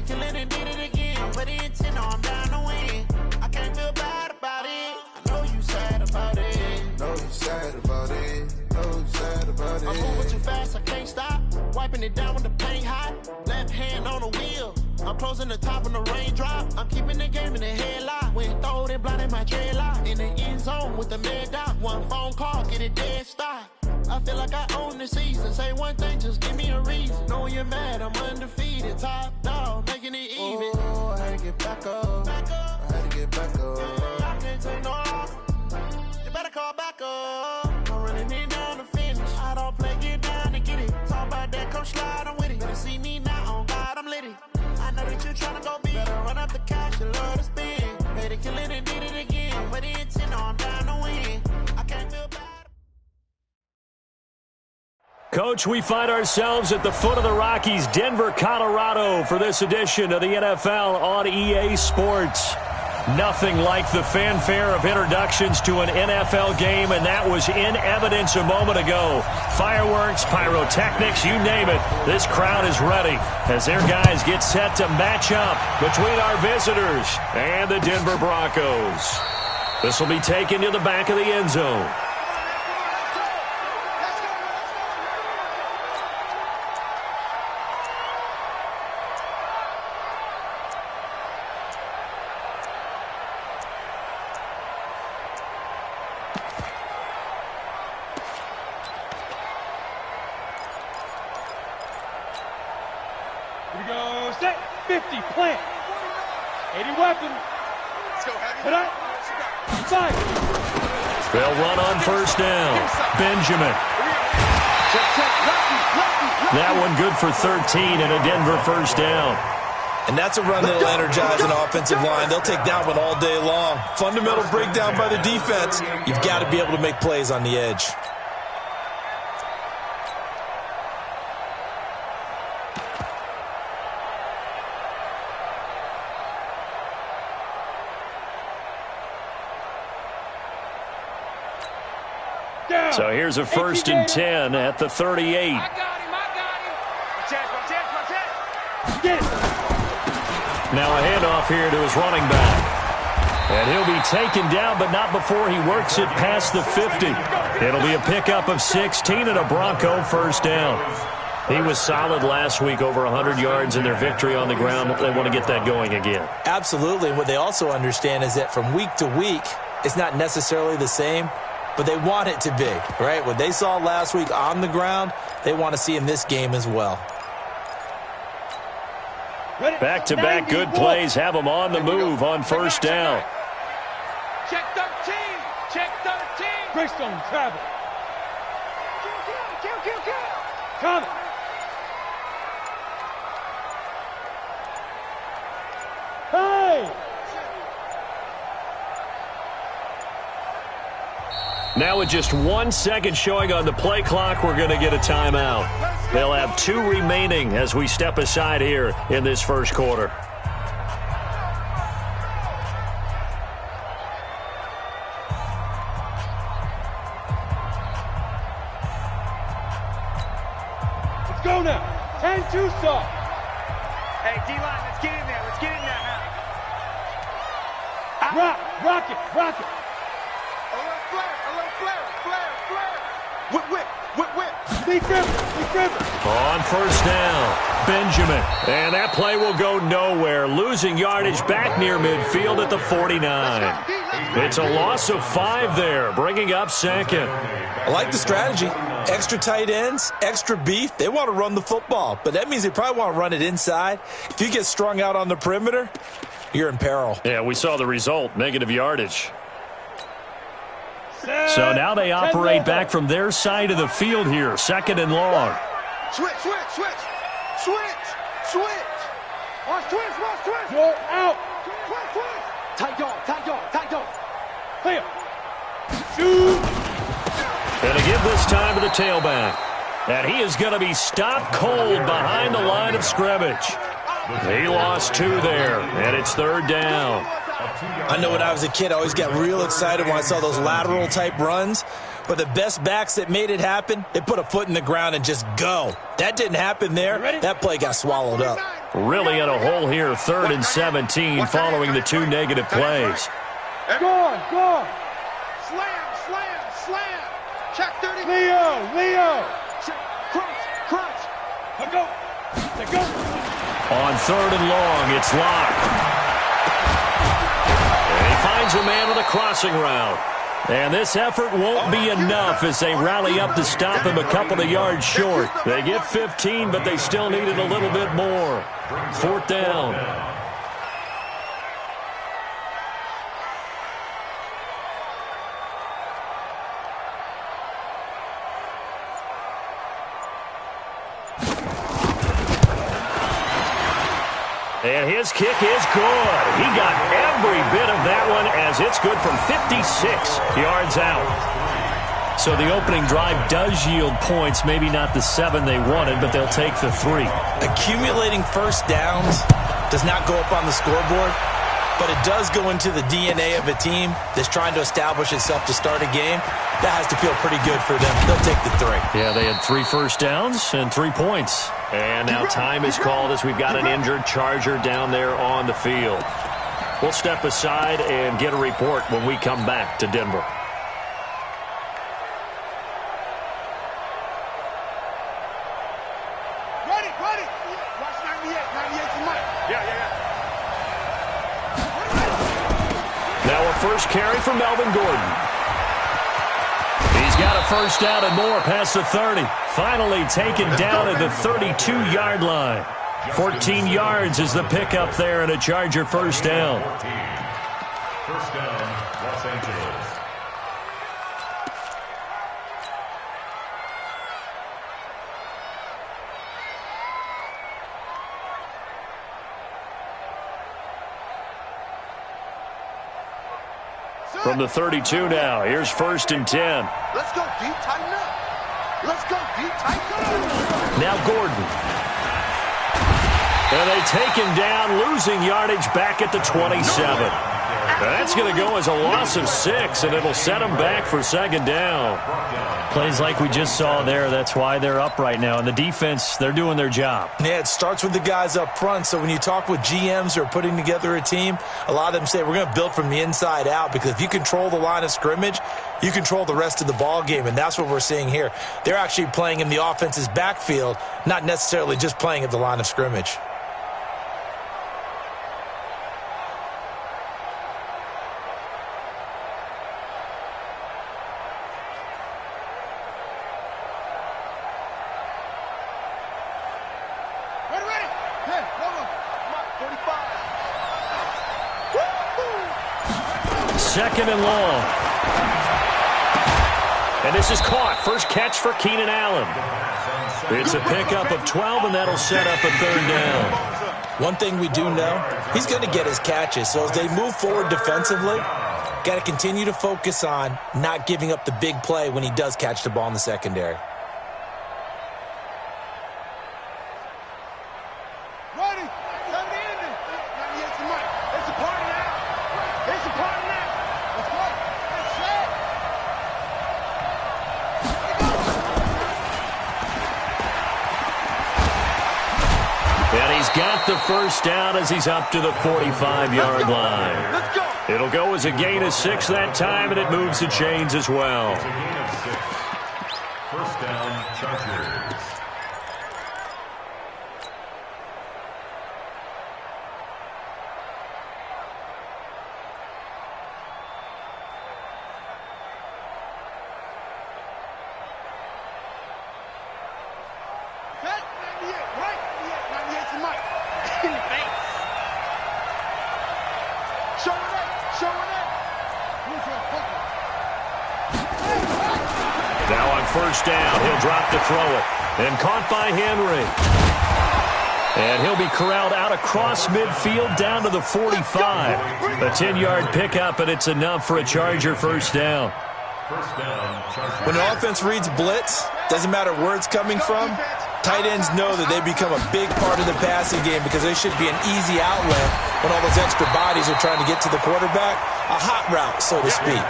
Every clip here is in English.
kill it and did it again. But the intent, no, I'm down to win. I can't feel bad about it. I know you sad about it. Know you sad about it. Know you sad about it. I'm moving too fast, I can't stop. Wiping it down when the paint hot. Left hand on the wheel. I'm closing the top when the raindrop. I'm keeping the game in the headlock. When throwed and blinded my dreadlock. In the end zone with the mad dot. One phone call, get it dead stop. I feel like I own the season. Say one thing, just give me a reason. Knowing you're mad, I'm undefeated. Top dog, making it even. Oh, I had to get back up. I had to get back up. I can't take no loss. You better call back up. I'm running it down to finish. I don't play, get down and get it. Talk about that, come slide, I'm with it. Better see me now, on God, I'm lit it. I know that you're trying to go big. Better run up the cash, you love to spin. Made it, kill it, and did it again. But the intent, no, I'm down to win. I can't feel bad. Coach, we find ourselves at the foot of the Rockies, Denver, Colorado, for this edition of the NFL on EA Sports. Nothing like the fanfare of introductions to an NFL game, and that was in evidence a moment ago. Fireworks, pyrotechnics, you name it. This crowd is ready as their guys get set to match up between our visitors and the Denver Broncos. This will be taken to the back of the end zone. Here we go, set, 50, plant, 80 weapon, let's go, heavy, fire. They'll run on first down. Benjamin. That one good for 13 and a Denver first down. And that's a run that'll energize an offensive line. They'll take that one all day long. Fundamental breakdown by the defense. You've got to be able to make plays on the edge. So here's a 1st and 10 at the 38. I got him. Now a handoff here to his running back. And he'll be taken down, but not before he works it past the 50. It'll be a pickup of 16 and a Bronco first down. He was solid last week, over 100 yards in their victory on the ground. They want to get that going again. Absolutely. And what they also understand is that from week to week, it's not necessarily the same, but they want it to be, right? What they saw last week on the ground, they want to see in this game as well. Back-to-back good plays have them on the move on first down. Check 13. Check 13. Greystone travel. Kill. Come. Hey! Now with just 1 second showing on the play clock, we're going to get a timeout. They'll have 2 remaining as we step aside here in this first quarter. Let's go now. 10-2 stop. Hey, D-line, let's get in there. Let's get in there now. Rock it. Whip. Be driven. On first down, Benjamin. And that play will go nowhere. Losing yardage back near midfield at the 49. It's a loss of 5 there, bringing up second. I like the strategy. Extra tight ends, extra beef. They want to run the football, but that means they probably want to run it inside. If you get strung out on the perimeter, you're in peril. Yeah, we saw the result, negative yardage. So now they operate back from their side of the field here, 2nd and long. Switch. Watch twitch. Go out. Switch. Tight dog. Clear. Shoot. And to give this time to the tailback. And he is going to be stopped cold behind the line of scrimmage. He lost 2 there, and it's 3rd down. I know when I was a kid, I always got real excited when I saw those lateral-type runs. But the best backs that made it happen, they put a foot in the ground and just go. That didn't happen there. That play got swallowed up. Really in a hole here, 3rd and 17 following the 2 negative plays. Go on. Slam. Check 30. Leo. Crunch. Let go. On 3rd and long, it's Locke. And he finds a man with a crossing route. And this effort won't be enough as they rally up to stop him a couple of yards short. They get 15, but they still needed a little bit more. 4th down. And his kick is good. He got every bit of that one as it's good from 56 yards out. So the opening drive does yield points, maybe not the 7 they wanted, but they'll take the 3. Accumulating first downs does not go up on the scoreboard, but it does go into the DNA of a team that's trying to establish itself to start a game. That has to feel pretty good for them. They'll take the 3. Yeah, they had 3 first downs and 3 points. And now time is called as we've got an injured Charger down there on the field. We'll step aside and get a report when we come back to Denver. Ready. Watch 98. 98's the mic. Yeah. Now a first carry for Melvin Gordon. He's got a first down and more past the 30. Finally taken down at the 32-yard line. 14 yards is the pickup there and a Charger first down. First down, Los Angeles. From the 32 now, here's 1st and 10. Let's go deep, tighten up. Now Gordon. And they take him down, losing yardage back at the 27. That's going to go as a loss of 6, and it'll set them back for 2nd down. Plays like we just saw there, that's why they're up right now. And the defense, they're doing their job. Yeah, it starts with the guys up front. So when you talk with GMs who are putting together a team, a lot of them say we're going to build from the inside out, because if you control the line of scrimmage, you control the rest of the ball game, and that's what we're seeing here. They're actually playing in the offense's backfield, not necessarily just playing at the line of scrimmage. Second and long. And this is caught. First catch for Keenan Allen. It's a pickup of 12, and that'll set up a 3rd down. One thing we do know, he's going to get his catches. So as they move forward defensively, got to continue to focus on not giving up the big play when he does catch the ball in the secondary. Got the first down as he's up to the 45-yard line. It'll go as a gain of 6 that time, and it moves the chains as well. First down, Chargers. Now on first down, he'll drop to throw it. And caught by Henry. And he'll be corralled out across midfield down to the 45. A 10-yard pickup, and it's enough for a Charger first down. First down, Chargers. When an offense reads blitz, doesn't matter where it's coming from, tight ends know that they become a big part of the passing game because they should be an easy outlet when all those extra bodies are trying to get to the quarterback. A hot route, so to speak.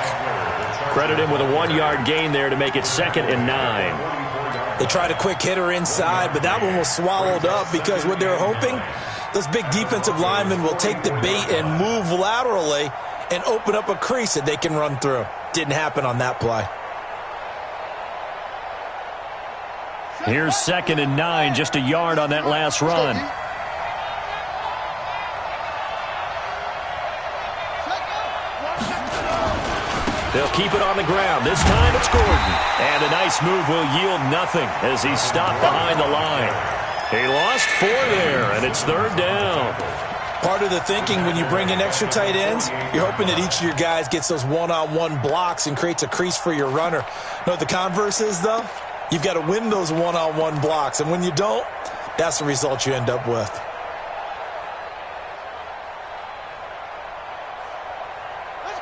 Credit him with a 1-yard gain there to make it 2nd and 9. They tried a quick hitter inside, but that one was swallowed up because what they were hoping those big defensive linemen will take the bait and move laterally and open up a crease that they can run through. Didn't happen on that play. Here's 2nd and 9, just a yard on that last run. They'll keep it on the ground. This time it's Gordon. And a nice move will yield nothing as he's stopped behind the line. He lost 4 there, and it's 3rd down. Part of the thinking when you bring in extra tight ends, you're hoping that each of your guys gets those one-on-one blocks and creates a crease for your runner. Know what the converse is, though? You've got to win those one-on-one blocks, and when you don't, that's the result you end up with.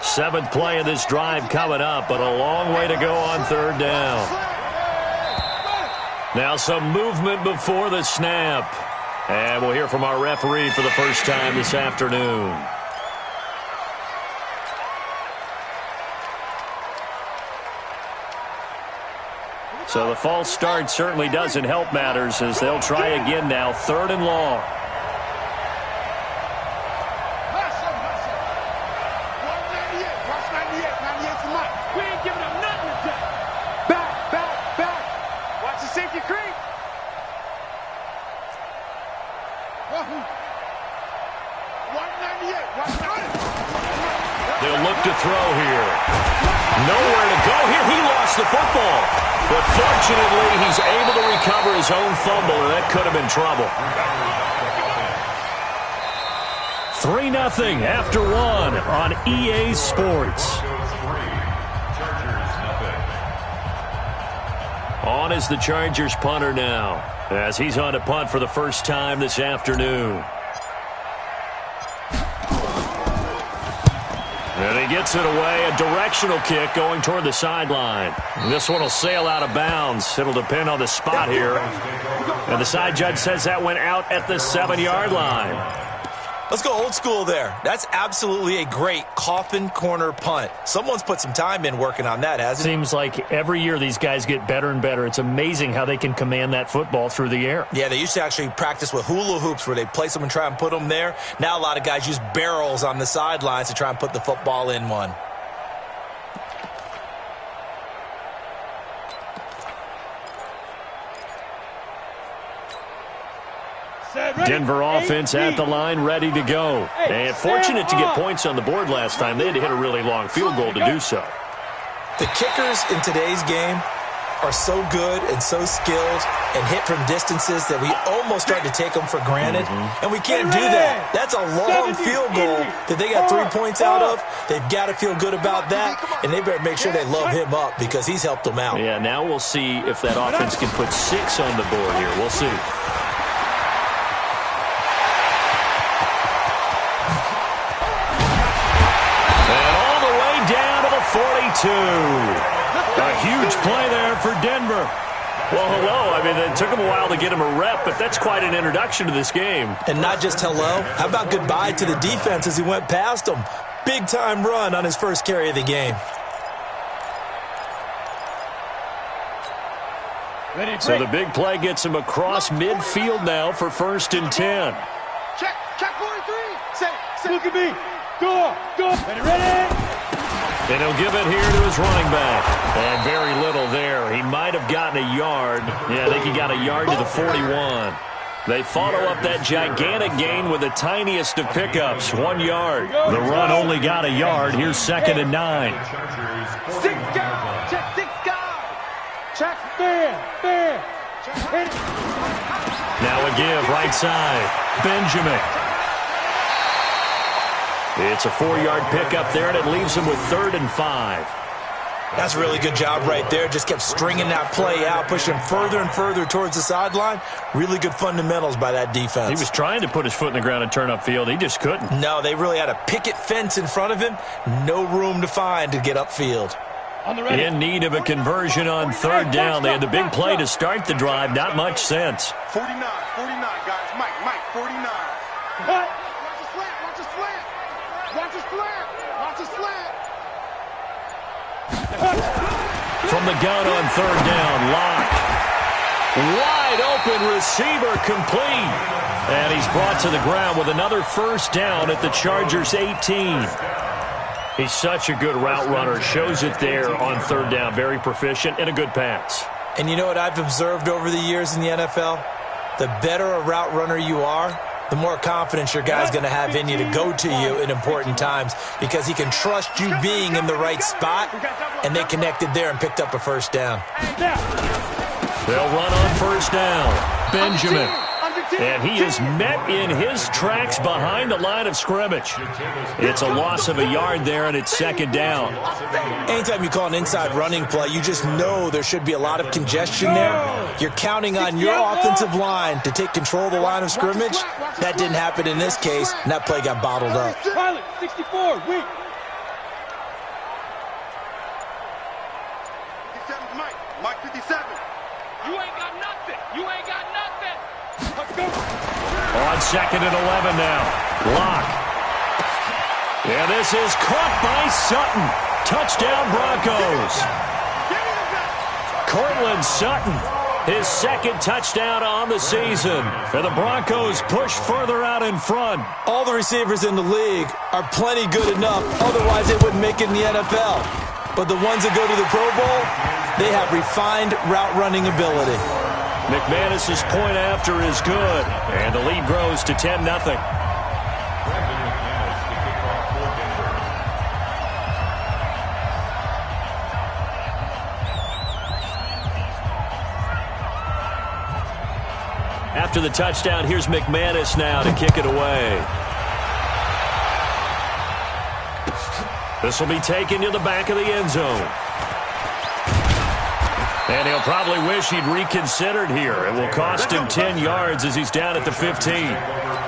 Seventh play of this drive coming up, but a long way to go on 3rd down. Now some movement before the snap. And we'll hear from our referee for the first time this afternoon. So the false start certainly doesn't help matters as they'll try again now, 3rd and long. They'll look to throw here. Nowhere to go here. He lost the football. But fortunately, he's able to recover his own fumble, and that could have been trouble. 3-0 after 1 on EA Sports. On is the Chargers punter now, as he's on to punt for the first time this afternoon. And he gets it away, a directional kick going toward the sideline. This one will sail out of bounds. It'll depend on the spot here. And the side judge says that went out at the 7-yard line. Let's go old school there. That's absolutely a great coffin corner punt. Someone's put some time in working on that, hasn't it? Seems like every year these guys get better and better. It's amazing how they can command that football through the air. Yeah, they used to actually practice with hula hoops where they place them and try and put them there. Now a lot of guys use barrels on the sidelines to try and put the football in one. Denver offense at the line, ready to go. And fortunate to get points on the board last time. They had to hit a really long field goal to do so. The kickers in today's game are so good and so skilled and hit from distances that we almost start to take them for granted. And we can't do that. That's a long field goal that they got 3 points out of. They've got to feel good about that, and they better make sure they love him up because he's helped them out. Yeah, now we'll see if that offense can put 6 on the board here. We'll see. And all the way down to the 42. A huge play there for Denver. Well, hello. I mean, it took him a while to get him a rep, but that's quite an introduction to this game. And not just hello. How about goodbye to the defense as he went past him? Big-time run on his first carry of the game. So the big play gets him across midfield now for 1st and 10. Check 43. Say. Look at me. Go. Ready. And he'll give it here to his running back. And very little there. He might have gotten a yard. Yeah, I think he got a yard to the 41. They follow up that gigantic gain with the tiniest of pickups, 1 yard. The run only got a yard. Here's 2nd and 9. 6 guys. Check 6 guys. Check. Fair. Check. Now a give, right side. Benjamin. It's a 4-yard pickup there, and it leaves him with 3rd and 5. That's a really good job right there. Just kept stringing that play out, pushing him further and further towards the sideline. Really good fundamentals by that defense. He was trying to put his foot in the ground and turn upfield. He just couldn't. No, they really had a picket fence in front of him. No room to find to get upfield. In need of a conversion on 3rd down. They had the big play to start the drive. Not much sense. 49, guys. Mike, 49. What? Watch the slant. From the gun on 3rd down, Locke. Wide open receiver complete. And he's brought to the ground with another first down at the Chargers' 18. He's such a good route runner. Shows it there on third down. Very proficient and a good pass. And you know what I've observed over the years in the NFL? The better a route runner you are, the more confidence your guy's going to have in you to go to you in important times because he can trust you being in the right spot, and they connected there and picked up a first down. They'll run on first down. Benjamin. And he is met in his tracks behind the line of scrimmage. It's a loss of a yard there, and it's second down. Anytime you call an inside running play, you just know there should be a lot of congestion there. You're counting on your offensive line to take control of the line of scrimmage. That didn't happen in this case, and that play got bottled up. Pilot, 64, weak. 57's Mike. Mike 57. You ain't got nothing. You ain't got nothing. Let's go. On second and 11 now. Block. And this is caught by Sutton. Touchdown Broncos. Cortland Sutton, his second touchdown on the season. And the Broncos push further out in front. All the receivers in the league are plenty good enough. Otherwise, they wouldn't make it in the NFL. But the ones that go to the Pro Bowl, they have refined route running ability. McManus's point after is good, and the lead grows to 10-0. After the touchdown, here's McManus now to kick it away. This will be taken to the back of the end zone. And he'll probably wish he'd reconsidered here. It will cost him 10 yards as he's down at the 15.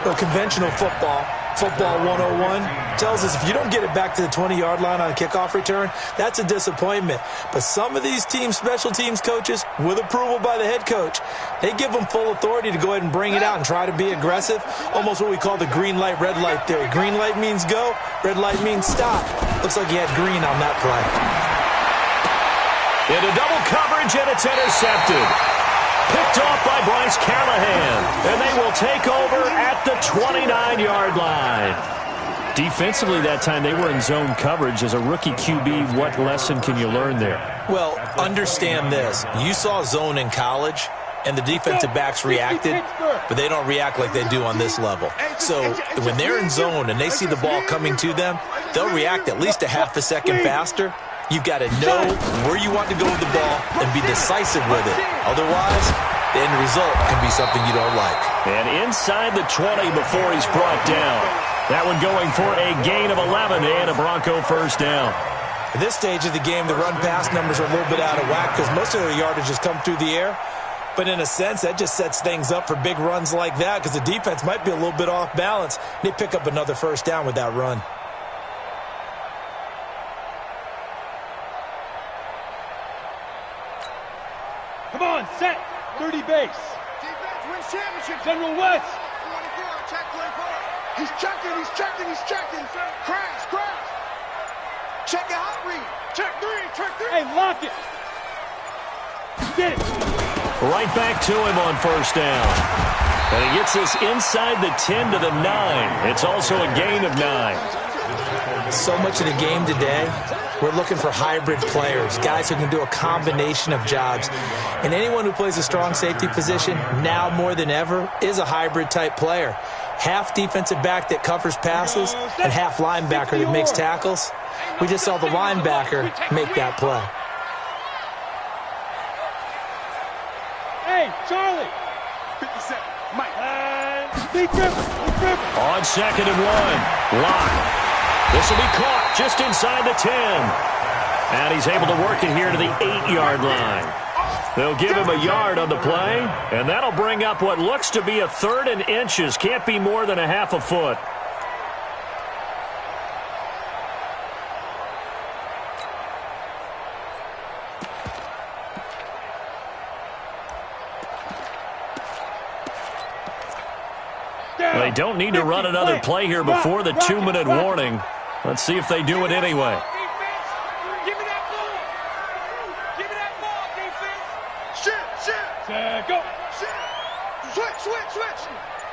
Well, conventional football 101, tells us if you don't get it back to the 20-yard line on a kickoff return, that's a disappointment. But some of these teams, special teams coaches, with approval by the head coach, they give them full authority to go ahead and bring it out and try to be aggressive. Almost what we call the green light, red light theory. Green light means go, red light means stop. Looks like he had green on that play. Into double coverage, and it's intercepted. Picked off by Bryce Callahan. And they will take over at the 29-yard line. Defensively that time, they were in zone coverage. As a rookie QB, what lesson can you learn there? Well, understand this. You saw zone in college, and the defensive backs reacted, but they don't react like they do on this level. So when they're in zone and they see the ball coming to them, they'll react at least a half a second faster. You've got to know where you want to go with the ball and be decisive with it. Otherwise, the end result can be something you don't like. And inside the 20 before he's brought down. That one going for a gain of 11 and a Bronco first down. At this stage of the game, the run-pass numbers are a little bit out of whack because most of their yardage has come through the air. But in a sense, that just sets things up for big runs like that because the defense might be a little bit off balance. They pick up another first down with that run. Come on, set. 30 base. Defense wins championship. General West. 24, check 24. He's checking, he's checking, he's checking. Crash, crash. Check it, hot read. Check three, check three. Hey, lock it. Get it. Right back to him on first down. And he gets us inside the 10 to the 9. It's also a gain of 9. So much of the game today, we're looking for hybrid players, guys who can do a combination of jobs. And anyone who plays a strong safety position, now more than ever, is a hybrid-type player. Half defensive back that covers passes and half linebacker that makes tackles. We just saw the linebacker make that play. Hey, Charlie. 57, Mike. Big rip. On second and 1. Lock. This will be caught just inside the 10. And he's able to work it here to the 8-yard line. They'll give him a yard on the play, and that'll bring up what looks to be a third and inches. Can't be more than a half a foot. They don't need to run another play here before the 2-minute warning. Let's see if they do it anyway. Give me that ball. Give me that ball, defense. Shit. Go. Shit. Switch.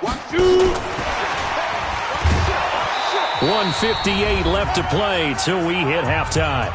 1:58 left to play till we hit halftime.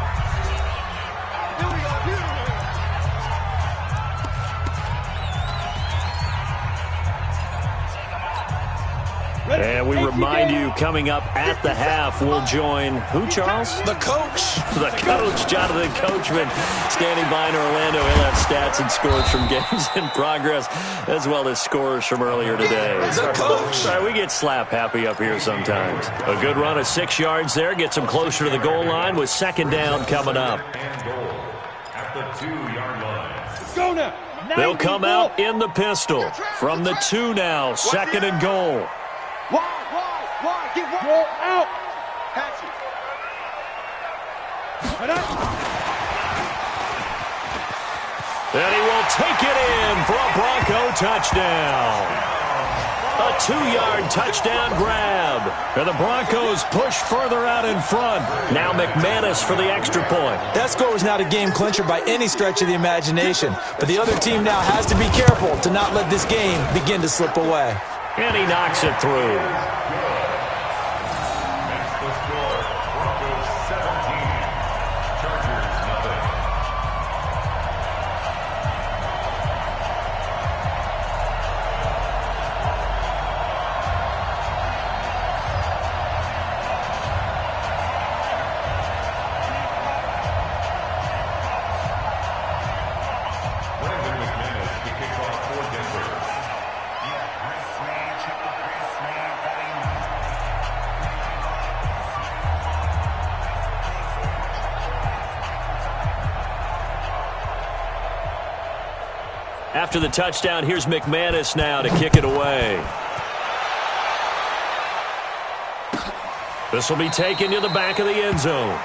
And we remind you, coming up at the half, we'll join who, Charles? The coach. The coach, Jonathan Coachman, standing by in Orlando. He'll have stats and scores from games in progress, as well as scores from earlier today. The coach. Sorry, we get slap happy up here sometimes. A good run of 6 yards there gets them closer to the goal line with second down coming up. And goal at the 2-yard line. Go now. They'll come out in the pistol from the 2 now, second and goal. Wide, get wide. Roll out. Patch it. And he will take it in for a Bronco touchdown. A 2-yard touchdown grab. And the Broncos push further out in front. Now McManus for the extra point. That score was not a game clincher by any stretch of the imagination. But the other team now has to be careful to not let this game begin to slip away. And he knocks it through. That's the score. Broncos 17. Chargers nothing. Brandon McManus to kick off for Denver. After the touchdown, here's McManus now to kick it away. This will be taken to the back of the end zone.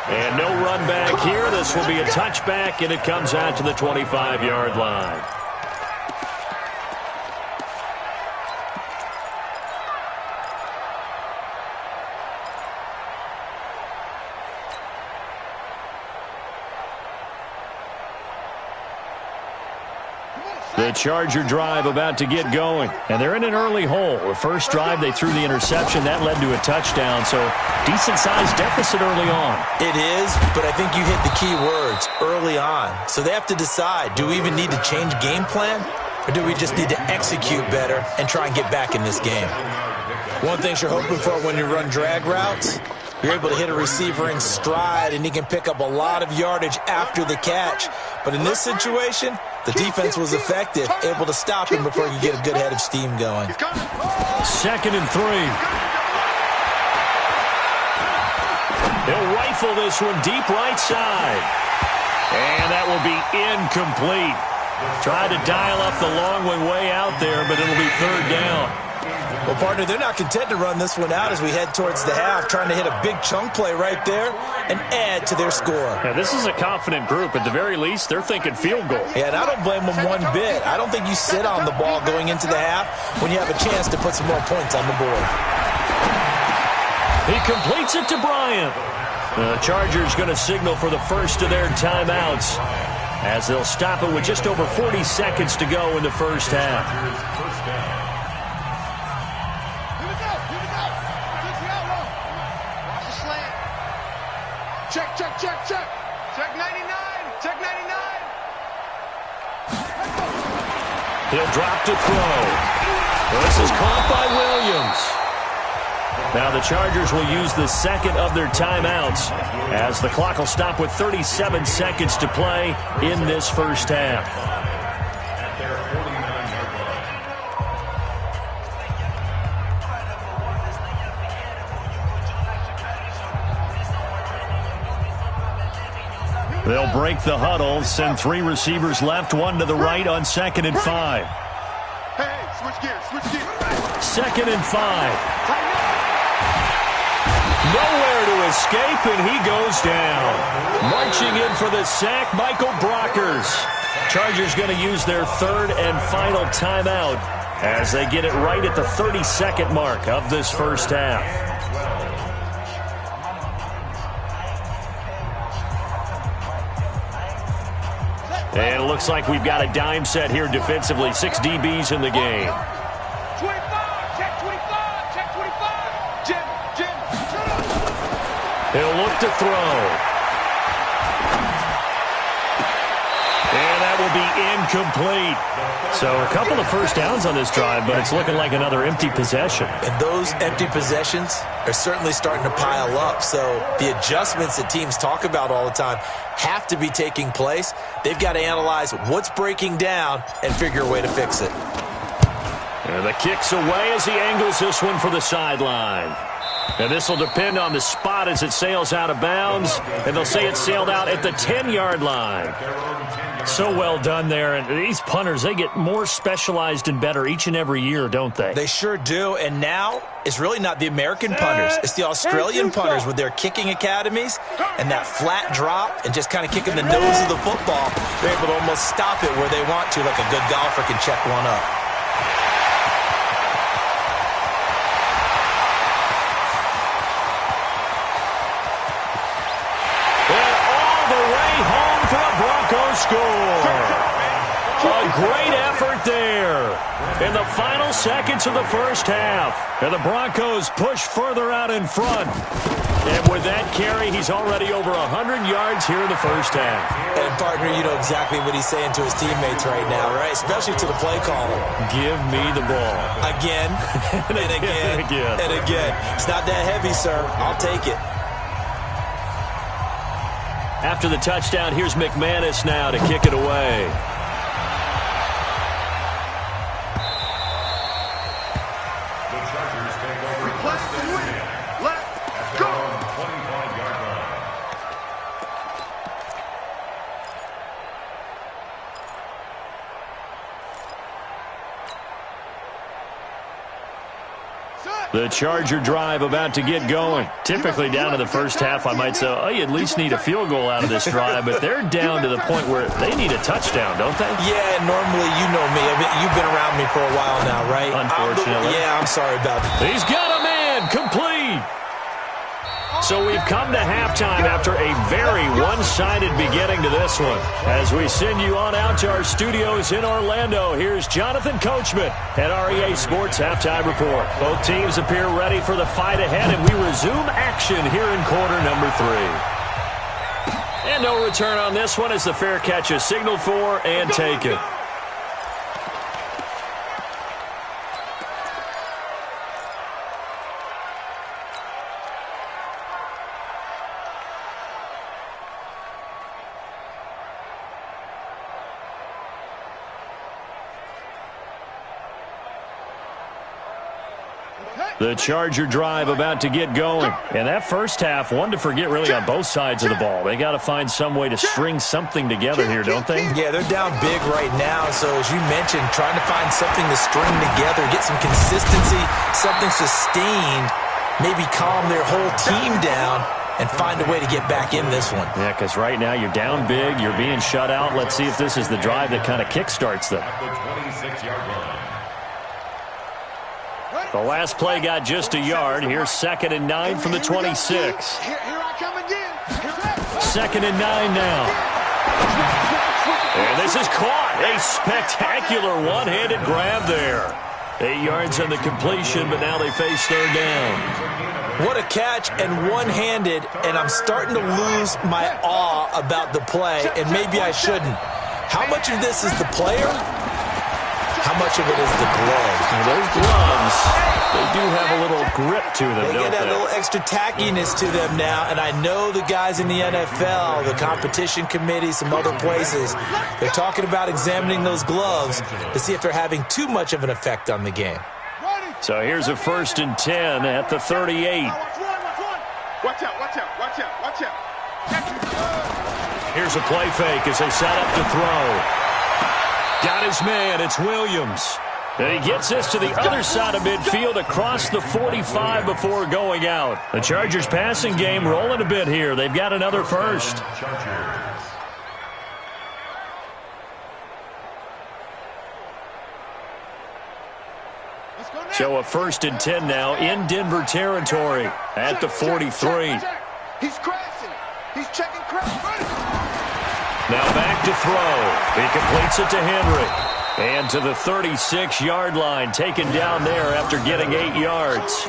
And no run back here. This will be a touchback, and it comes out to the 25-yard line. The Charger drive about to get going. And they're in an early hole. The first drive, they threw the interception. That led to a touchdown. So decent-sized deficit early on. It is, but I think you hit the key words, early on. So they have to decide, do we even need to change game plan? Or do we just need to execute better and try and get back in this game? One thing you're hoping for when you run drag routes, you're able to hit a receiver in stride, and he can pick up a lot of yardage after the catch. But in this situation, the defense was effective, able to stop him before he could get a good head of steam going. 2nd and 3. He'll rifle this one deep right side. And that will be incomplete. Tried to dial up the long one way out there, but it'll be 3rd down. Well, partner, they're not content to run this one out as we head towards the half, trying to hit a big chunk play right there and add to their score. Yeah, this is a confident group. At the very least, they're thinking field goal. Yeah, and I don't blame them one bit. I don't think you sit on the ball going into the half when you have a chance to put some more points on the board. He completes it to Bryant. The Chargers going to signal for the first of their timeouts as they'll stop it with just over 40 seconds to go in the first half. Check. Check 99. Check 99. He'll drop to throw. This is caught by Williams. Now the Chargers will use the second of their timeouts as the clock will stop with 37 seconds to play in this first half. At their 49-yard line. They'll break the huddle, send 3 receivers left, 1 to the right on 2nd and 5. Hey, switch gears. 2nd and 5. Nowhere to escape, and he goes down. Marching in for the sack, Michael Brockers. Chargers going to use their 3rd and final timeout as they get it right at the 30-second mark of this first half. And it looks like we've got a dime set here defensively. 6 DBs in the game. 25. He'll look to throw. And that will be incomplete. So a couple of first downs on this drive, but it's looking like another empty possession. And those empty possessions are certainly starting to pile up. So the adjustments that teams talk about all the time have to be taking place. They've got to analyze what's breaking down and figure a way to fix it. And the kick's away as he angles this one for the sideline. And this will depend on the spot as it sails out of bounds. And they'll say it sailed out at the 10-yard line. So well done there. And these punters, they get more specialized and better each and every year, don't they? They sure do. And now it's really not the American punters. It's the Australian punters with their kicking academies and that flat drop and just kind of kicking the nose of the football. They're able to almost stop it where they want to, like a good golfer can check one up. Score. A great effort there in the final seconds of the first half. And the Broncos push further out in front. And with that carry, he's already over 100 yards here in the first half. And, partner, you know exactly what he's saying to his teammates right now, right? Especially to the play caller. Give me the ball. Again, and again, and again. It's not that heavy, sir. I'll take it. After the touchdown, here's McManus now to kick it away. The Chargers take over. Request to win. Let's go. 25-yard line. The Charger drive about to get going. Typically down to the first half, I might say, oh, you at least need a field goal out of this drive, but they're down to the point where they need a touchdown, don't they? Yeah, normally, you know me. You've been around me for a while now, right? Unfortunately. I'm sorry about that. He's got a man, complete. So we've come to halftime after a very one-sided beginning to this one. As we send you on out to our studios in Orlando, here's Jonathan Coachman at REA Sports Halftime Report. Both teams appear ready for the fight ahead, and we resume action here in quarter number 3. And no return on this one as the fair catch is signaled for and taken. The Charger drive about to get going. And that first half, one to forget really on both sides of the ball. They got to find some way to string something together here, don't they? Yeah, they're down big right now. So as you mentioned, trying to find something to string together, get some consistency, something sustained, maybe calm their whole team down and find a way to get back in this one. Yeah, because right now you're down big, you're being shut out. Let's see if this is the drive that kind of kickstarts them. At the 26-yard line. The last play got just a yard. Here's 2nd and 9 from the 26. Here I come again. 2nd and 9 now. And this is caught. A spectacular one-handed grab there. 8 yards on the completion, but now they face third down. What a catch and one-handed, and I'm starting to lose my awe about the play, and maybe I shouldn't. How much of this is the player? How much of it is the glove? Now those gloves, they do have a little grip to them, They don't get that they? little extra tackiness to them now, and I know the guys in the NFL, the competition committee, some other places, they're talking about examining those gloves to see if they're having too much of an effect on the game. So here's a 1st and 10 at the 38. Watch out, watch out, watch out, watch out. Here's a play fake as they set up to throw. Got his man. It's Williams. And he gets this to the other side of midfield across the 45 before going out. The Chargers passing game rolling a bit here. They've got another first. So a 1st and 10 now in Denver territory at the 43. He's crashing. He's checking crash. Now back to throw. He completes it to Henry. And to the 36-yard line, taken down there after getting 8 yards.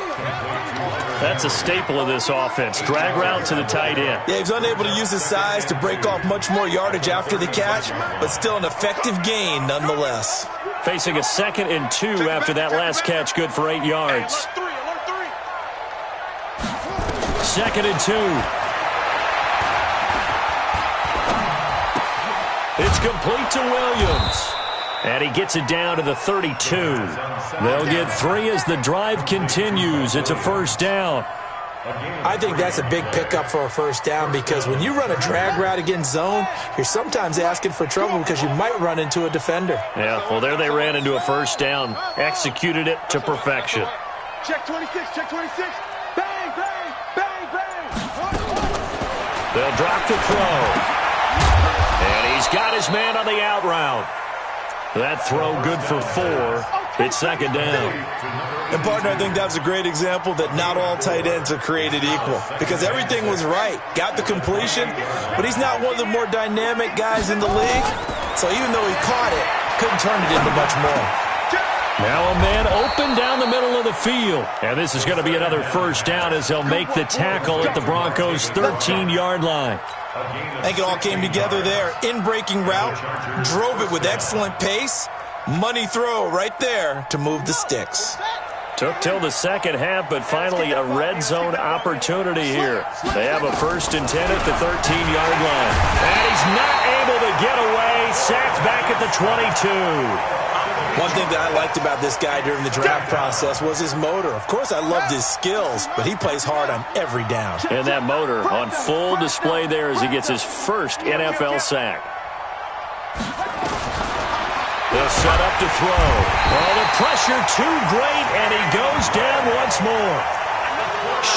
That's a staple of this offense. Drag route to the tight end. Yeah, he's unable to use his size to break off much more yardage after the catch, but still an effective gain nonetheless. Facing a 2nd and 2 after that last catch, good for 8 yards. 2nd and 2. It's complete to Williams. And he gets it down to the 32. They'll get 3 as the drive continues. It's a first down. I think that's a big pickup for a first down because when you run a drag route against zone, you're sometimes asking for trouble because you might run into a defender. Yeah, well, there they ran into a first down. Executed it to perfection. Check 26, check 26. Bang, bang, bang, bang. They'll drop the throw. And he's got his man on the out route. That throw good for 4. It's 2nd down. And, partner, I think that was a great example that not all tight ends are created equal because everything was right. Got the completion, but he's not one of the more dynamic guys in the league. So even though he caught it, couldn't turn it into much more. Now a man open down the middle of the field. And this is going to be another first down as they'll make the tackle at the Broncos' 13-yard line. I think it all came together there. In-breaking route, drove it with excellent pace. Money throw right there to move the sticks. Took till the second half, but finally a red zone opportunity here. They have a 1st and 10 at the 13-yard line. And he's not able to get away. Sacked back at the 22. One thing that I liked about this guy during the draft process was his motor. Of course, I loved his skills, but he plays hard on every down. And that motor on full display there as he gets his first NFL sack. They'll set up to throw. Oh, the pressure too great, and he goes down once more.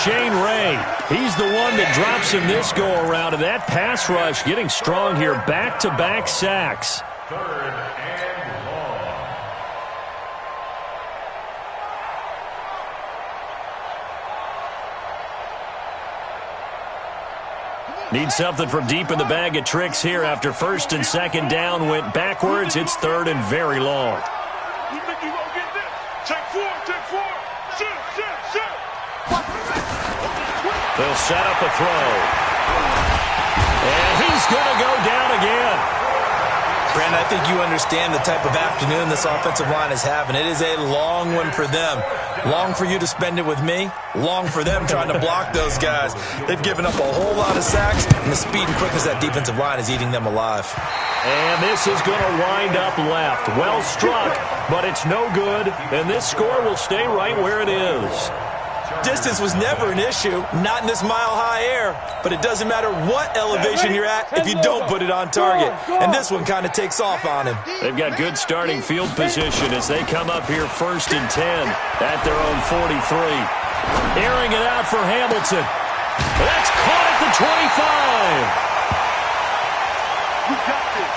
Shane Ray, he's the one that drops him this go-around, and that pass rush getting strong here. Back-to-back sacks. 3rd and long. Need something from deep in the bag of tricks here after 1st and 2nd down went backwards. It's 3rd and very long. You think you gonna get this? Check 4, check 4. Shoot, shoot, shoot. They'll set up a throw. And he's going to go down again. Brandon, I think you understand the type of afternoon this offensive line is having. It is a long one for them. Long for you to spend it with me. Long for them trying to block those guys. They've given up a whole lot of sacks, and the speed and quickness of that defensive line is eating them alive. And this is going to wind up left. Well struck, but it's no good, and this score will stay right where it is. Distance was never an issue, not in this mile-high air, but it doesn't matter what elevation you're at if you don't put it on target. And this one kind of takes off on him. They've got good starting field position as they come up here 1st and 10 at their own 43. Airing it out for Hamilton. That's caught at the 25. You got this.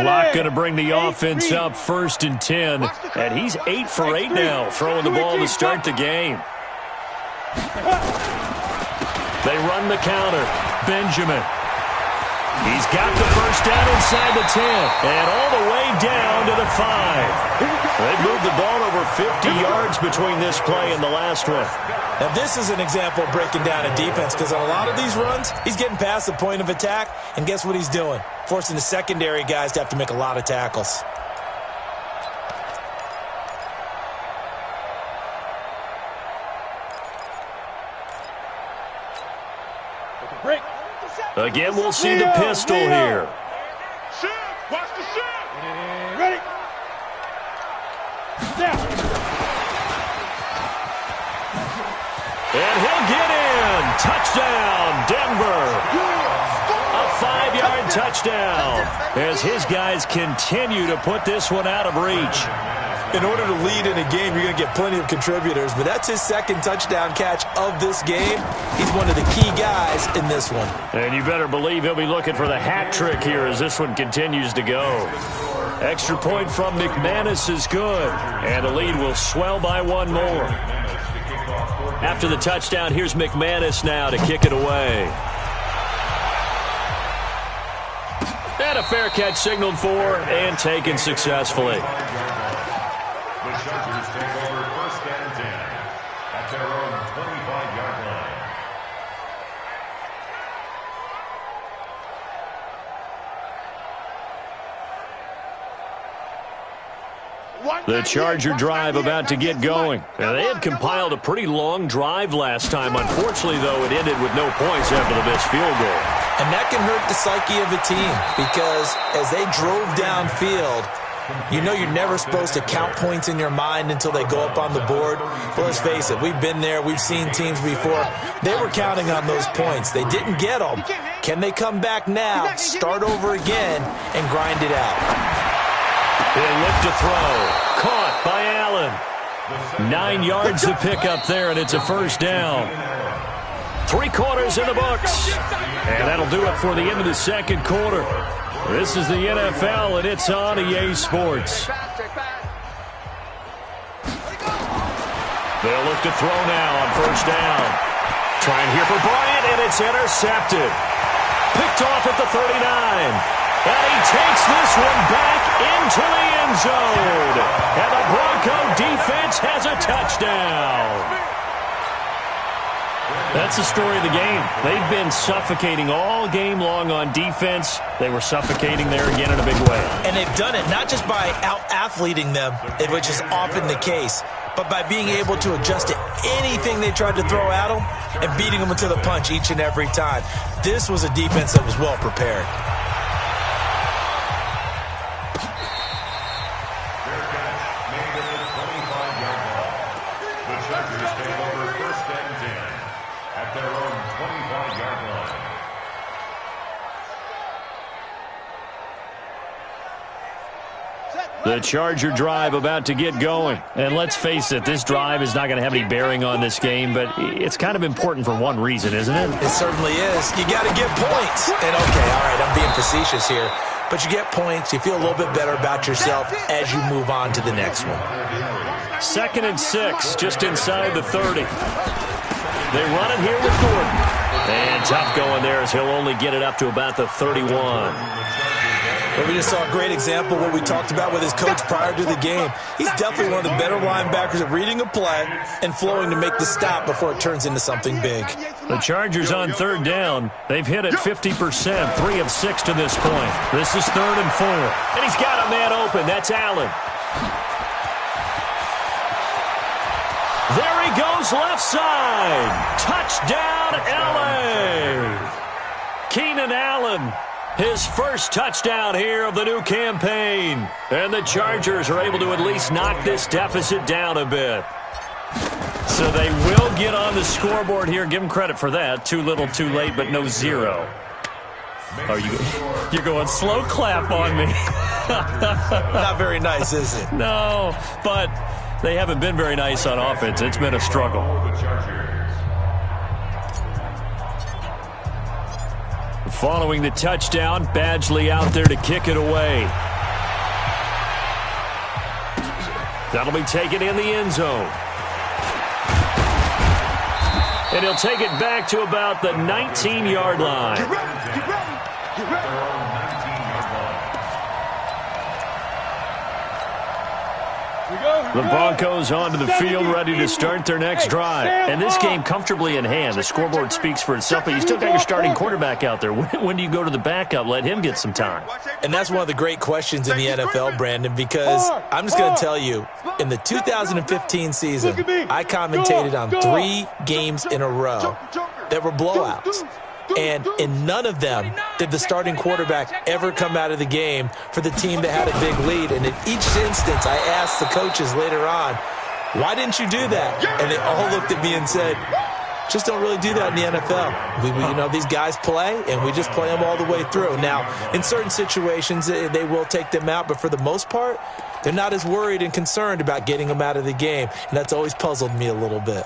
Locke going to bring the offense up 1st and 10. And he's 8 for 8 now, throwing the ball to start the game. They run the counter. Benjamin. He's got the first down inside the 10. And all the way down to the 5. They've moved the ball over 50 yards between this play and the last one. Now, this is an example of breaking down a defense because on a lot of these runs, he's getting past the point of attack, and guess what he's doing? Forcing the secondary guys to have to make a lot of tackles. Again, we'll see the pistol here. Watch the shot. Ready. Now. And he'll get in. Touchdown, Denver. A 5-yard touchdown as his guys continue to put this one out of reach. In order to lead in a game, you're going to get plenty of contributors, but that's his second touchdown catch of this game. He's one of the key guys in this one. And you better believe he'll be looking for the hat trick here as this one continues to go. Extra point from McManus is good, and the lead will swell by one more. After the touchdown, here's McManus now to kick it away. And a fair catch signaled for and taken successfully. The Chargers take over 1st and 10 at their own 25-yard line. The Charger drive about to get going. Now, they had compiled a pretty long drive last time. Unfortunately, though, it ended with no points after the missed field goal. And that can hurt the psyche of a team because as they drove downfield, you know you're never supposed to count points in your mind until they go up on the board. But let's face it, we've been there. We've seen teams before. They were counting on those points. They didn't get them. Can they come back now, start over again, and grind it out? He'll look to throw. Caught by Allen. 9 yards to pick up there, and it's a first down. 3 quarters in the books. And that'll do it for the end of the second quarter. This is the NFL, and it's on EA Sports. They'll look to throw now on first down. Trying here for Bryant, and it's intercepted. Picked off at the 39. And he takes this one back into the end zone. And the Bronco defense has a touchdown. That's the story of the game. They've been suffocating all game long on defense. They were suffocating there again in a big way. And they've done it not just by out-athleting them, which is often the case, but by being able to adjust to anything they tried to throw at them and beating them to the punch each and every time. This was a defense that was well prepared. The Charger drive about to get going. And let's face it, this drive is not going to have any bearing on this game, but it's kind of important for one reason, isn't it? It certainly is. You got to get points. And okay, all right, I'm being facetious here, but you get points, you feel a little bit better about yourself as you move on to the next one. 2nd and 6, just inside the 30. They run it here with Gordon. And tough going there as he'll only get it up to about the 31. But we just saw a great example of what we talked about with his coach prior to the game. He's definitely one of the better linebackers at reading a play and flowing to make the stop before it turns into something big. The Chargers on 3rd down. They've hit it 50%, 3 of 6 to this point. This is 3rd and 4. And he's got a man open. That's Allen. There he goes left side. Touchdown, L.A. Keenan Allen. His first touchdown here of the new campaign. And the Chargers are able to at least knock this deficit down a bit. So they will get on the scoreboard here. Give them credit for that. Too little, too late, but no 0. Oh, you're going slow clap on me. Not very nice, is it? No, but they haven't been very nice on offense. It's been a struggle. Following the touchdown, Badgley out there to kick it away. That'll be taken in the end zone. And he'll take it back to about the 19-yard line. Get ready, get ready, get ready. The Broncos onto the field, ready to start their next drive. And this game comfortably in hand. The scoreboard speaks for itself, but you still got your starting quarterback out there. When do you go to the backup? Let him get some time. And that's one of the great questions in the NFL, Brandon, because I'm just going to tell you, in the 2015 season, I commentated on 3 games in a row that were blowouts. And in none of them did the starting quarterback ever come out of the game for the team that had a big lead. And in each instance, I asked the coaches later on, why didn't you do that? And they all looked at me and said, just don't really do that in the NFL. These guys play, and we just play them all the way through. Now, in certain situations, they will take them out, but for the most part, they're not as worried and concerned about getting them out of the game, and that's always puzzled me a little bit.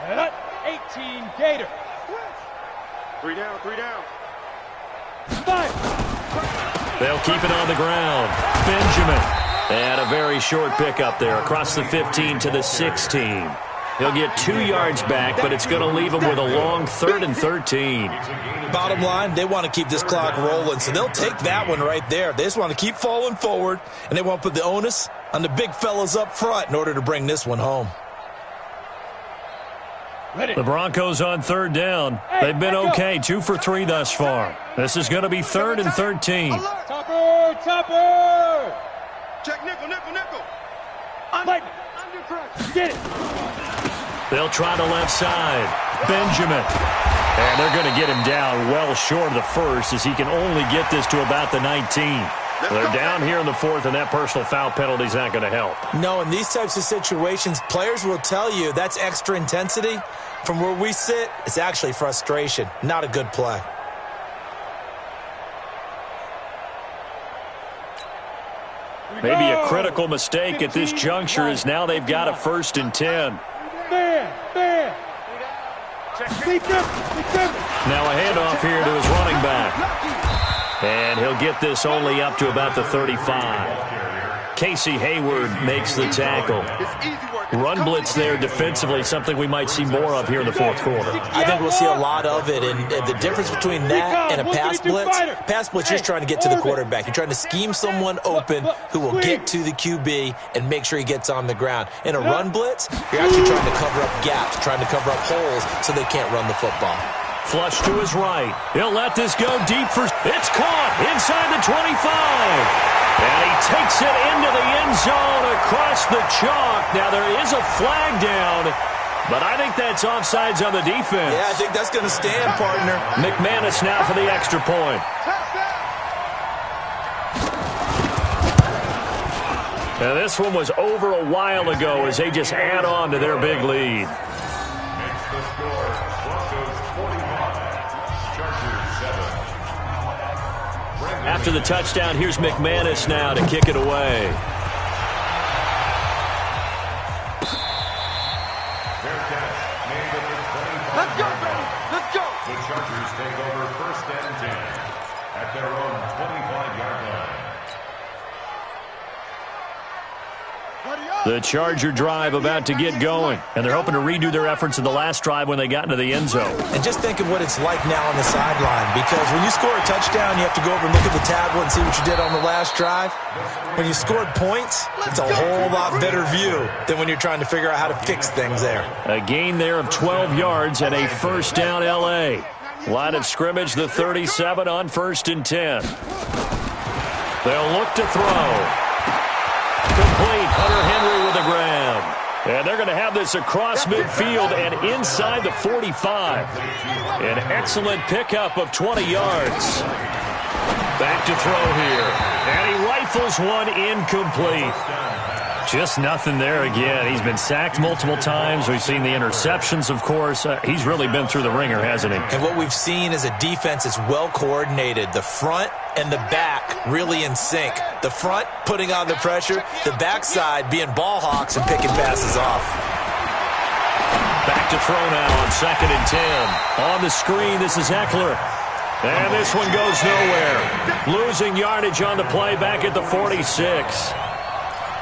Set 18 Gator. 3 down, 3 down. 5. They'll keep it on the ground. Benjamin. And a very short pickup there across the 15 to the 16. He'll get 2 yards back, but it's going to leave him with a long 3rd and 13. Bottom line, they want to keep this clock rolling, so they'll take that one right there. They just want to keep falling forward, and they want to put the onus on the big fellas up front in order to bring this one home. The Broncos on 3rd down. They've been okay, 2 for 3 thus far. This is going to be 3rd and 13. Topper! Check nickel, nickel, nickel. Under pressure. Get it. They'll try the left side. Benjamin. And they're going to get him down well short of the first as he can only get this to about the 19. They're down here in the 4th, and that personal foul penalty is not going to help. No, in these types of situations, players will tell you that's extra intensity. From where we sit, it's actually frustration. Not a good play. Maybe a critical mistake at this juncture is now they've got a 1st and 10. Man. Now a handoff here to his running back. And he'll get this only up to about the 35. Casey Hayward makes the tackle. Run blitz there defensively, something we might see more of here in the 4th quarter. I think we'll see a lot of it, and the difference between that and a pass blitz, you're trying to get to the quarterback. You're trying to scheme someone open who will get to the QB and make sure he gets on the ground. In a run blitz, you're actually trying to cover up gaps, trying to cover up holes so they can't run the football. Flush to his right. He'll let this go deep for... It's caught inside the 25. And he takes it into the end zone across the chalk. Now, there is a flag down, but I think that's offsides on the defense. Yeah, I think that's going to stand, partner. McManus now for the extra point. Now, this one was over a while ago as they just add on to their big lead. Makes the score Broncos 45, Chargers 7. After the touchdown, here's McManus now to kick it away. Fair catch made at the 25. Let's go, baby. Let's go. The Chargers take over 1st and 10 at their own 25-yard line. The Charger drive about to get going, and they're hoping to redo their efforts in the last drive when they got into the end zone. And just think of what it's like now on the sideline, because when you score a touchdown, you have to go over and look at the tablet and see what you did on the last drive. When you scored points, it's a whole lot better view than when you're trying to figure out how to fix things there. A gain there of 12 yards and a 1st down L.A. Line of scrimmage, the 37 on 1st and 10. They'll look to throw. Complete. Hunter Henry with the grab. And they're going to have this across midfield and inside the 45. An excellent pickup of 20 yards. Back to throw here. And he rifles one incomplete. Just nothing there again. He's been sacked multiple times. We've seen the interceptions, of course. He's really been through the ringer, hasn't he? And what we've seen is a defense that's well coordinated. The front and the back really in sync. The front putting on the pressure, the backside being ball hawks and picking passes off. Back to throw now on 2nd and 10. On the screen, this is Eckler. And this one goes nowhere. Losing yardage on the play back at the 46.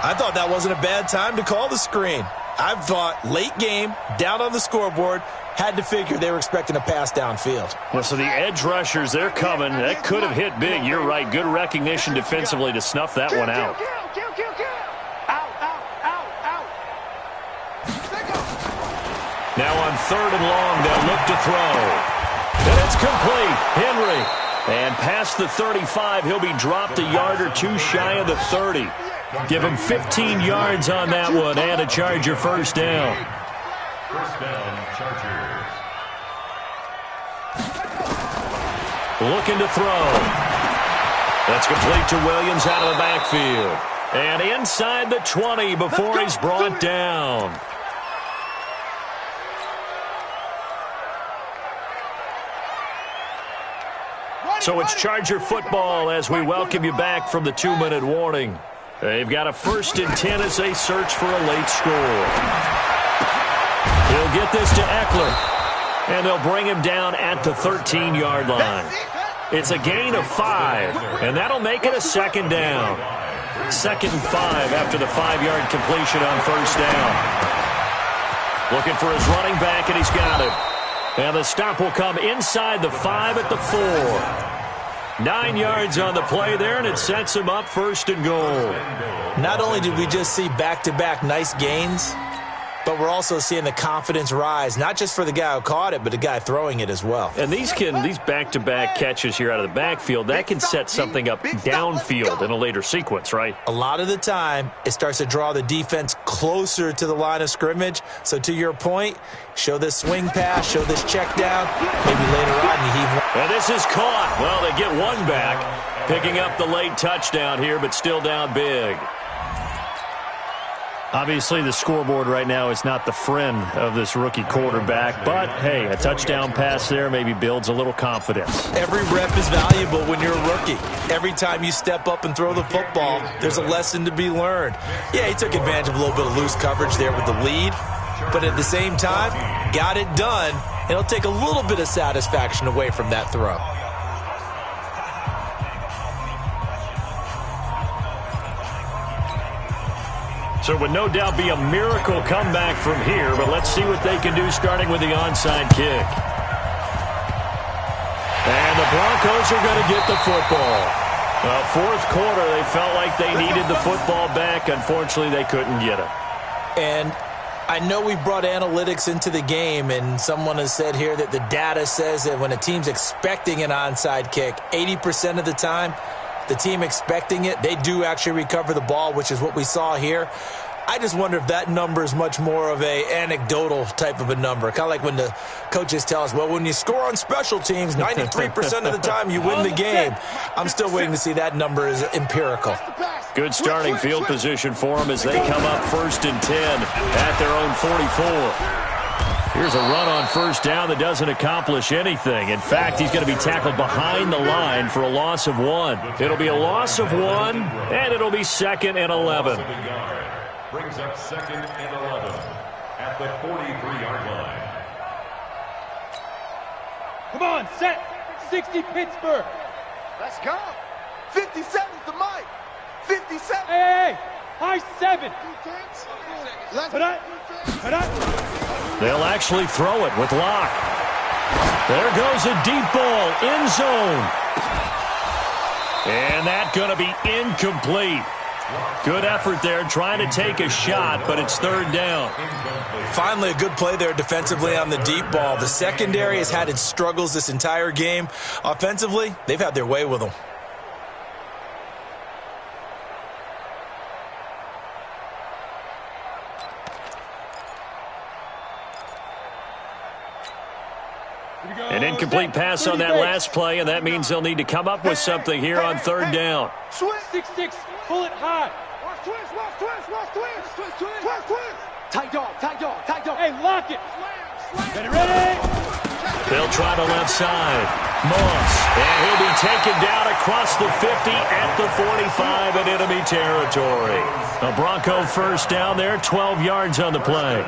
I thought that wasn't a bad time to call the screen. I thought late game, down on the scoreboard, had to figure they were expecting a pass downfield. Well, so the edge rushers, they're coming. That could have hit big. You're right. Good recognition defensively to snuff that one out. Now on 3rd and long, they'll look to throw. And it's complete. Henry. And past the 35, he'll be dropped a yard or two shy of the 30. Give him 15 yards on that one and a Charger 1st down. 1st down, Chargers. Looking to throw. That's complete to Williams out of the backfield. And inside the 20 before he's brought down. So it's Charger football as we welcome you back from the 2-minute warning. They've got a 1st and 10 as they search for a late score. He'll get this to Eckler, and they'll bring him down at the 13-yard line. It's a gain of 5, and that'll make it a 2nd down. 2nd and 5 after the 5-yard completion on 1st down. Looking for his running back, and he's got him. And the stop will come inside the 5 at the 4. 9 yards on the play there, and it sets him up 1st and goal. Not only did we just see back-to-back nice gains, but we're also seeing the confidence rise, not just for the guy who caught it, but the guy throwing it as well. And these back-to-back catches here out of the backfield, that can set something up downfield in a later sequence, right? A lot of the time, it starts to draw the defense closer to the line of scrimmage. So to your point, show this swing pass, show this check down, maybe later on you heave one. And this is caught. Well, they get one back, picking up the late touchdown here, but still down big. Obviously, the scoreboard right now is not the friend of this rookie quarterback, but, hey, a touchdown pass there maybe builds a little confidence. Every rep is valuable when you're a rookie. Every time you step up and throw the football, there's a lesson to be learned. Yeah, he took advantage of a little bit of loose coverage there with the lead, but at the same time, got it done. It'll take a little bit of satisfaction away from that throw. So it would no doubt be a miracle comeback from here, but let's see what they can do starting with the onside kick. And the Broncos are going to get the football. Fourth quarter, they felt like they needed the football back. Unfortunately, they couldn't get it. And I know we brought analytics into the game, and someone has said here that the data says that when a team's expecting an onside kick, 80% of the time, the team expecting it, they do actually recover the ball, which is what we saw here. I just wonder if that number is much more of a anecdotal type of a number. Kind of like when the coaches tell us, well, when you score on special teams, 93% of the time you win the game. I'm still waiting to see that number is empirical. Good starting field position for them as they come up 1st and 10 at their own 44. Here's a run on 1st down that doesn't accomplish anything. In fact, he's going to be tackled behind the line for a loss of 1. It'll be a loss of 1, and it'll be 2nd and 11. Brings up 2nd and 11 at the 43-yard line. Come on, set. 60 Pittsburgh. Let's go. 57's the mic. 57. Hey, high 7. They'll actually throw it with Locke. There goes a deep ball, end zone. And that's going to be incomplete. Good effort there, trying to take a shot, but it's 3rd down. Finally, a good play there defensively on the deep ball. The secondary has had its struggles this entire game. Offensively, they've had their way with them. An incomplete pass on that last play, and that means they'll need to come up with something here on 3rd down. 6-6, pull it high. Tight dog. Hey, lock it. Ready? They'll try to left side. Moss, and he'll be taken down across the 50 at the 45 in enemy territory. A Bronco 1st down there, 12 yards on the play.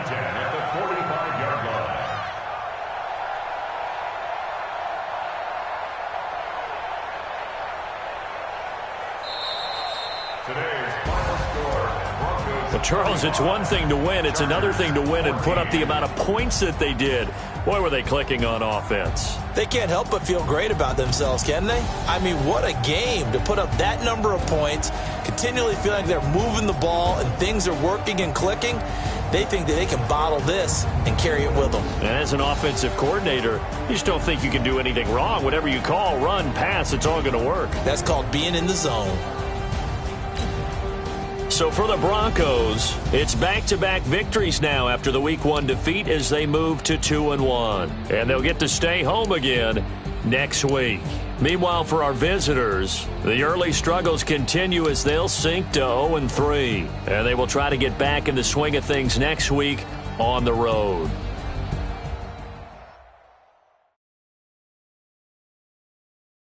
Well, Charles, it's one thing to win. It's another thing to win and put up the amount of points that they did. Boy, were they clicking on offense. They can't help but feel great about themselves, can they? I mean, what a game to put up that number of points, continually feeling like they're moving the ball and things are working and clicking. They think that they can bottle this and carry it with them. And as an offensive coordinator, you just don't think you can do anything wrong. Whatever you call, run, pass, it's all going to work. That's called being in the zone. So for the Broncos, it's back-to-back victories now after the Week 1 defeat as they move to 2-1. And they'll get to stay home again next week. Meanwhile, for our visitors, the early struggles continue as they'll sink to 0-3. And they will try to get back in the swing of things next week on the road.